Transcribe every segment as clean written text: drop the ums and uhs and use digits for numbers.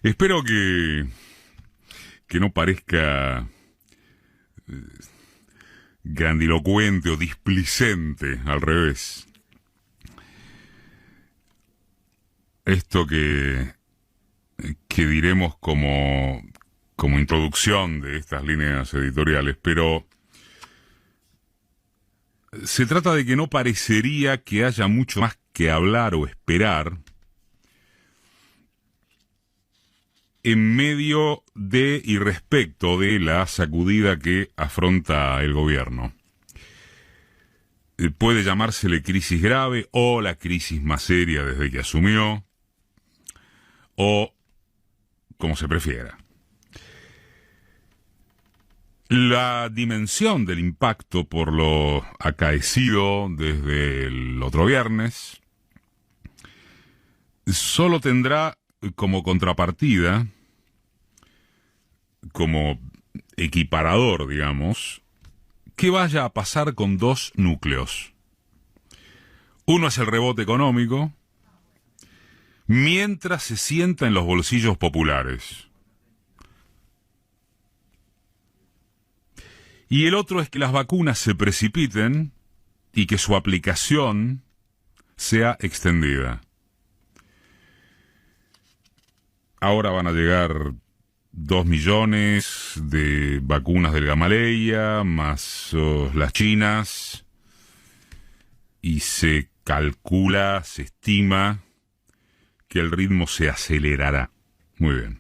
Espero que no parezca grandilocuente o displicente, al revés. Esto que diremos como introducción de estas líneas editoriales, pero se trata de que no parecería que haya mucho más que hablar o esperar en medio de y respecto de la sacudida que afronta el gobierno. Puede llamársele crisis grave o la crisis más seria desde que asumió, o como se prefiera. La dimensión del impacto por lo acaecido desde el otro viernes solo tendrá como contrapartida, como equiparador, digamos, ¿qué vaya a pasar con dos núcleos? Uno es el rebote económico, mientras se sienta en los bolsillos populares. Y el otro es que las vacunas se precipiten y que su aplicación sea extendida. Ahora van a llegar 2 millones de vacunas del Gamaleya, más las chinas, y se calcula, se estima que el ritmo se acelerará. Muy bien.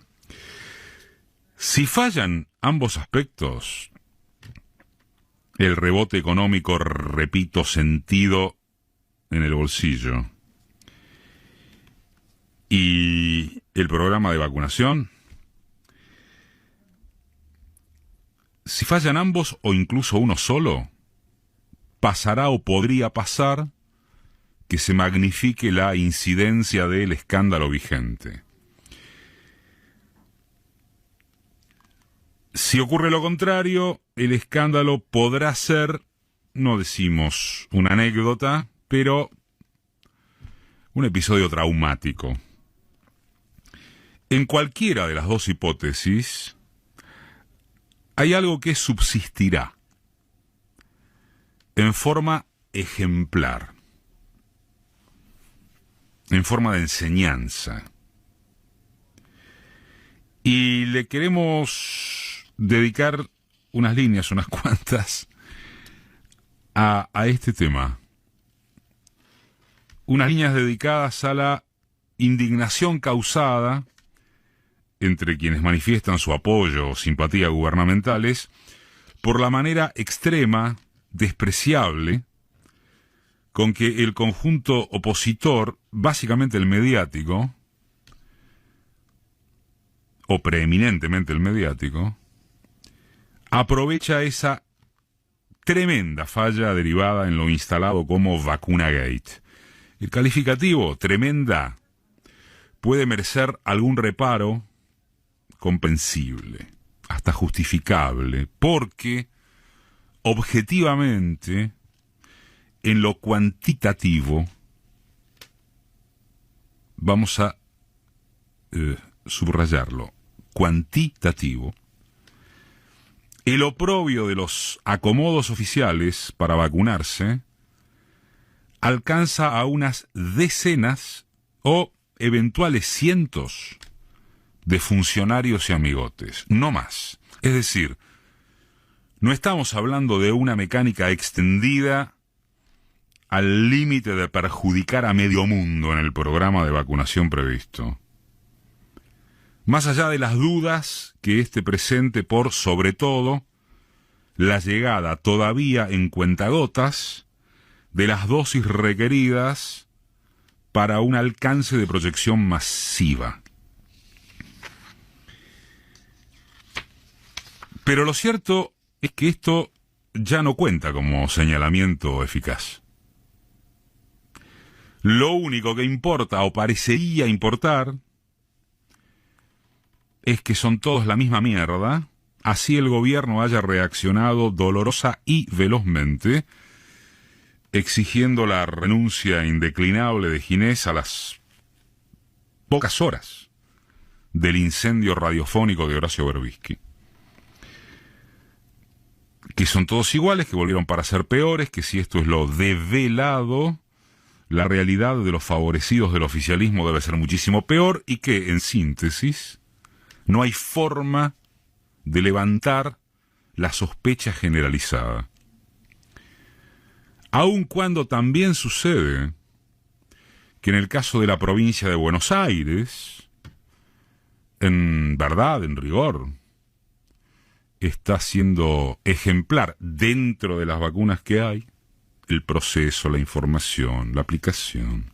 Si fallan ambos aspectos, el rebote económico, repito, sentido en el bolsillo, y el programa de vacunación, si fallan ambos o incluso uno solo, pasará o podría pasar que se magnifique la incidencia del escándalo vigente. Si ocurre lo contrario, el escándalo podrá ser, no decimos una anécdota, pero un episodio traumático. En cualquiera de las dos hipótesis, hay algo que subsistirá en forma ejemplar, en forma de enseñanza. Y le queremos dedicar unas líneas, unas cuantas, a este tema. Unas líneas dedicadas a la indignación causada entre quienes manifiestan su apoyo o simpatía gubernamentales por la manera extrema, despreciable, con que el conjunto opositor, básicamente el mediático, o preeminentemente el mediático, aprovecha esa tremenda falla derivada en lo instalado como Vacunagate. El calificativo tremenda puede merecer algún reparo comprensible, hasta justificable, porque objetivamente, en lo cuantitativo, vamos a subrayarlo, cuantitativo, el oprobio de los acomodos oficiales para vacunarse alcanza a unas decenas o eventuales cientos de funcionarios y amigotes, no más. Es decir, no estamos hablando de una mecánica extendida al límite de perjudicar a medio mundo en el programa de vacunación previsto. Más allá de las dudas que este presente por, sobre todo, la llegada todavía en cuentagotas de las dosis requeridas para un alcance de proyección masiva. Pero lo cierto es que esto ya no cuenta como señalamiento eficaz. Lo único que importa, o parecería importar, es que son todos la misma mierda, así el gobierno haya reaccionado dolorosa y velozmente, exigiendo la renuncia indeclinable de Ginés a las pocas horas del incendio radiofónico de Horacio Berbisky. Que son todos iguales, que volvieron para ser peores, que si esto es lo develado, la realidad de los favorecidos del oficialismo debe ser muchísimo peor, y que, en síntesis, no hay forma de levantar la sospecha generalizada. Aun cuando también sucede que en el caso de la provincia de Buenos Aires, en verdad, en rigor, está siendo ejemplar dentro de las vacunas que hay, el proceso, la información, la aplicación.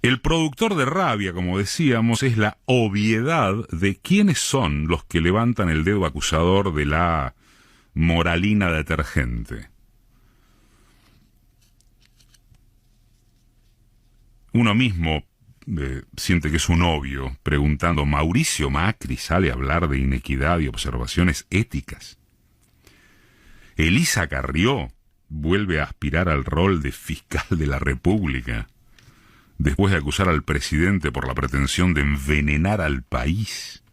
El productor de rabia, como decíamos, es la obviedad de quiénes son los que levantan el dedo acusador de la moralina detergente. Uno mismo siente que es un obvio, preguntando, ¿Mauricio Macri sale a hablar de inequidad y observaciones éticas? ¿Elisa Carrió vuelve a aspirar al rol de fiscal de la República después de acusar al presidente por la pretensión de envenenar al país?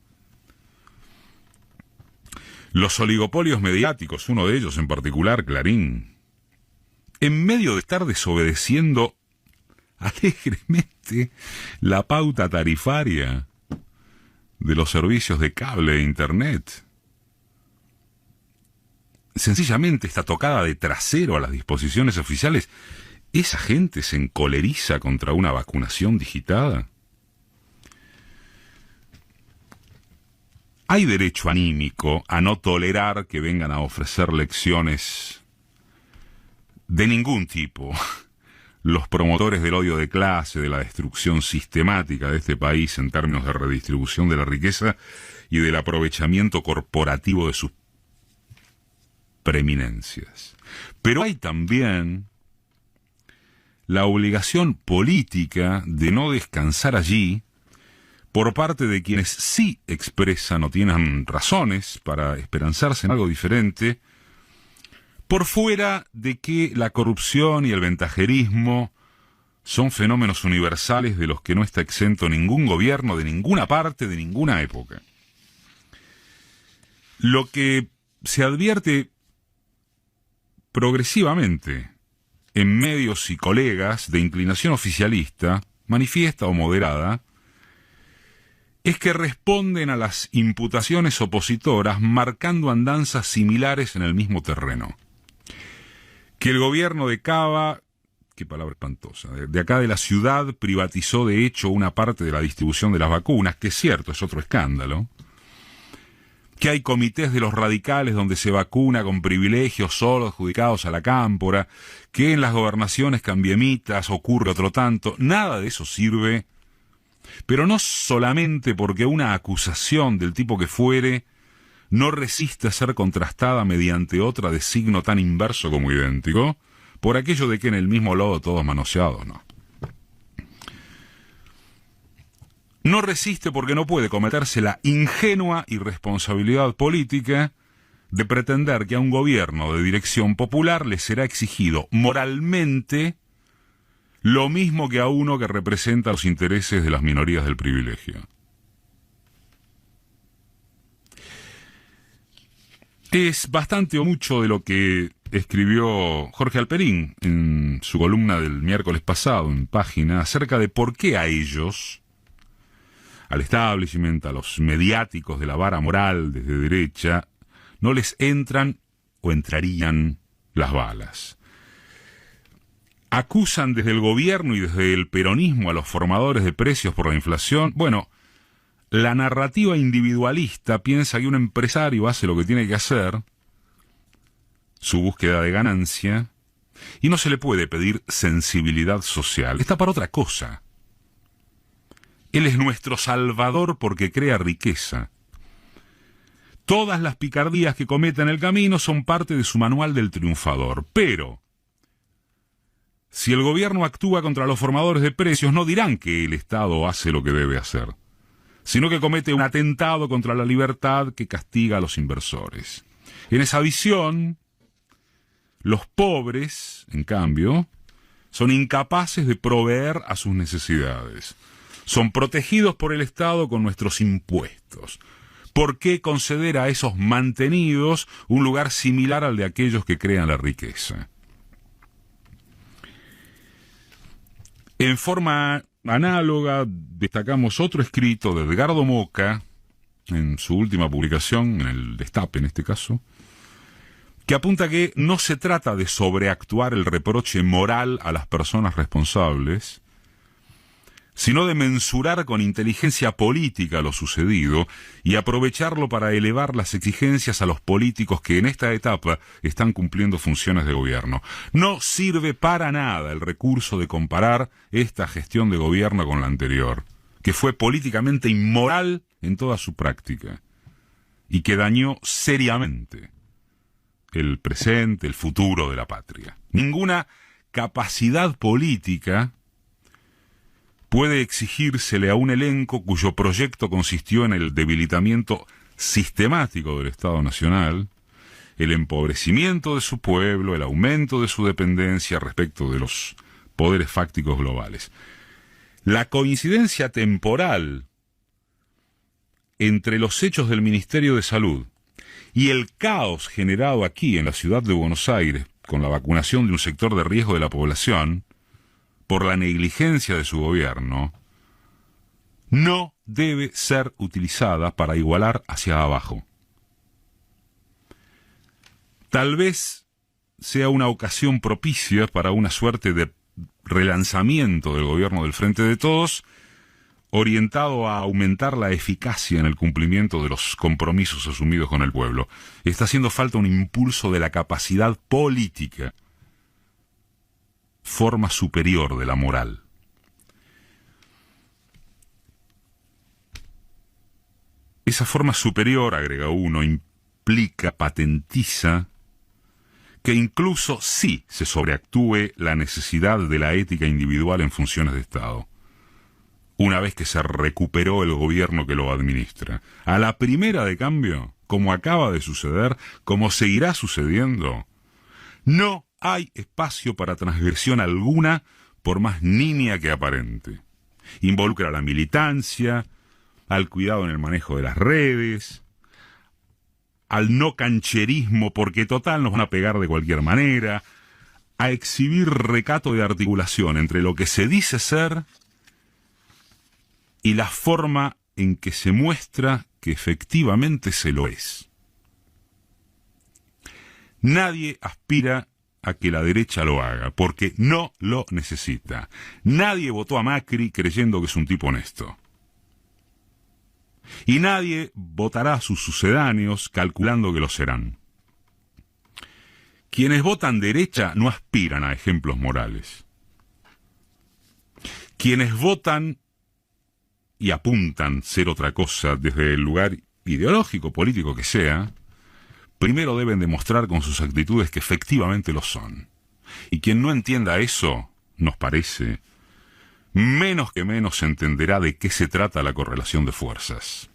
Los oligopolios mediáticos, uno de ellos en particular, Clarín, en medio de estar desobedeciendo alegremente la pauta tarifaria de los servicios de cable e internet, sencillamente está tocada de trasero a las disposiciones oficiales, ¿esa gente se encoleriza contra una vacunación digitada? Hay derecho anímico a no tolerar que vengan a ofrecer lecciones de ningún tipo los promotores del odio de clase, de la destrucción sistemática de este país en términos de redistribución de la riqueza y del aprovechamiento corporativo de sus preeminencias. Pero hay también la obligación política de no descansar allí por parte de quienes sí expresan o tienen razones para esperanzarse en algo diferente, por fuera de que la corrupción y el ventajerismo son fenómenos universales de los que no está exento ningún gobierno de ninguna parte, de ninguna época. Lo que se advierte progresivamente en medios y colegas de inclinación oficialista, manifiesta o moderada, es que responden a las imputaciones opositoras marcando andanzas similares en el mismo terreno. Que el gobierno de Cava, qué palabra espantosa, de acá de la ciudad privatizó de hecho una parte de la distribución de las vacunas, que es cierto, es otro escándalo. Que hay comités de los radicales donde se vacuna con privilegios solo adjudicados a la cámpora, que en las gobernaciones cambiemitas ocurre otro tanto, nada de eso sirve, pero no solamente porque una acusación del tipo que fuere no resiste a ser contrastada mediante otra de signo tan inverso como idéntico, por aquello de que en el mismo lodo todos manoseados, no. No resiste porque no puede cometerse la ingenua irresponsabilidad política de pretender que a un gobierno de dirección popular le será exigido moralmente lo mismo que a uno que representa los intereses de las minorías del privilegio. Es bastante o mucho de lo que escribió Jorge Alperín en su columna del miércoles pasado en Página acerca de por qué a ellos, al establishment, a los mediáticos de la vara moral desde derecha, no les entran o entrarían las balas. Acusan desde el gobierno y desde el peronismo a los formadores de precios por la inflación. Bueno, la narrativa individualista piensa que un empresario hace lo que tiene que hacer, su búsqueda de ganancia, y no se le puede pedir sensibilidad social. Está para otra cosa. Él es nuestro salvador porque crea riqueza. Todas las picardías que cometa en el camino son parte de su manual del triunfador. Pero si el gobierno actúa contra los formadores de precios, no dirán que el Estado hace lo que debe hacer, sino que comete un atentado contra la libertad que castiga a los inversores. En esa visión, los pobres, en cambio, son incapaces de proveer a sus necesidades. Son protegidos por el Estado con nuestros impuestos. ¿Por qué conceder a esos mantenidos un lugar similar al de aquellos que crean la riqueza? En forma análoga, destacamos otro escrito de Edgardo Moca, en su última publicación, en el Destape en este caso, que apunta que no se trata de sobreactuar el reproche moral a las personas responsables, sino de mensurar con inteligencia política lo sucedido y aprovecharlo para elevar las exigencias a los políticos que en esta etapa están cumpliendo funciones de gobierno. No sirve para nada el recurso de comparar esta gestión de gobierno con la anterior, que fue políticamente inmoral en toda su práctica y que dañó seriamente el presente, el futuro de la patria. Ninguna capacidad política puede exigírsele a un elenco cuyo proyecto consistió en el debilitamiento sistemático del Estado Nacional, el empobrecimiento de su pueblo, el aumento de su dependencia respecto de los poderes fácticos globales. La coincidencia temporal entre los hechos del Ministerio de Salud y el caos generado aquí en la ciudad de Buenos Aires con la vacunación de un sector de riesgo de la población, por la negligencia de su gobierno, no debe ser utilizada para igualar hacia abajo. Tal vez sea una ocasión propicia para una suerte de relanzamiento del gobierno del Frente de Todos, orientado a aumentar la eficacia en el cumplimiento de los compromisos asumidos con el pueblo. Está haciendo falta un impulso de la capacidad política, forma superior de la moral. Esa forma superior, agrega uno, implica, patentiza, que incluso sí se sobreactúe la necesidad de la ética individual en funciones de Estado, una vez que se recuperó el gobierno que lo administra. A la primera de cambio, como acaba de suceder, como seguirá sucediendo, no hay espacio para transgresión alguna, por más nimia que aparente. Involucra a la militancia, al cuidado en el manejo de las redes, al no cancherismo porque total nos van a pegar de cualquier manera, a exhibir recato de articulación entre lo que se dice ser y la forma en que se muestra que efectivamente se lo es. Nadie aspira a que la derecha lo haga, porque no lo necesita. Nadie votó a Macri creyendo que es un tipo honesto. Y nadie votará a sus sucedáneos calculando que lo serán. Quienes votan derecha no aspiran a ejemplos morales. Quienes votan y apuntan ser otra cosa desde el lugar ideológico, político que sea, primero deben demostrar con sus actitudes que efectivamente lo son. Y quien no entienda eso, nos parece, menos que menos entenderá de qué se trata la correlación de fuerzas.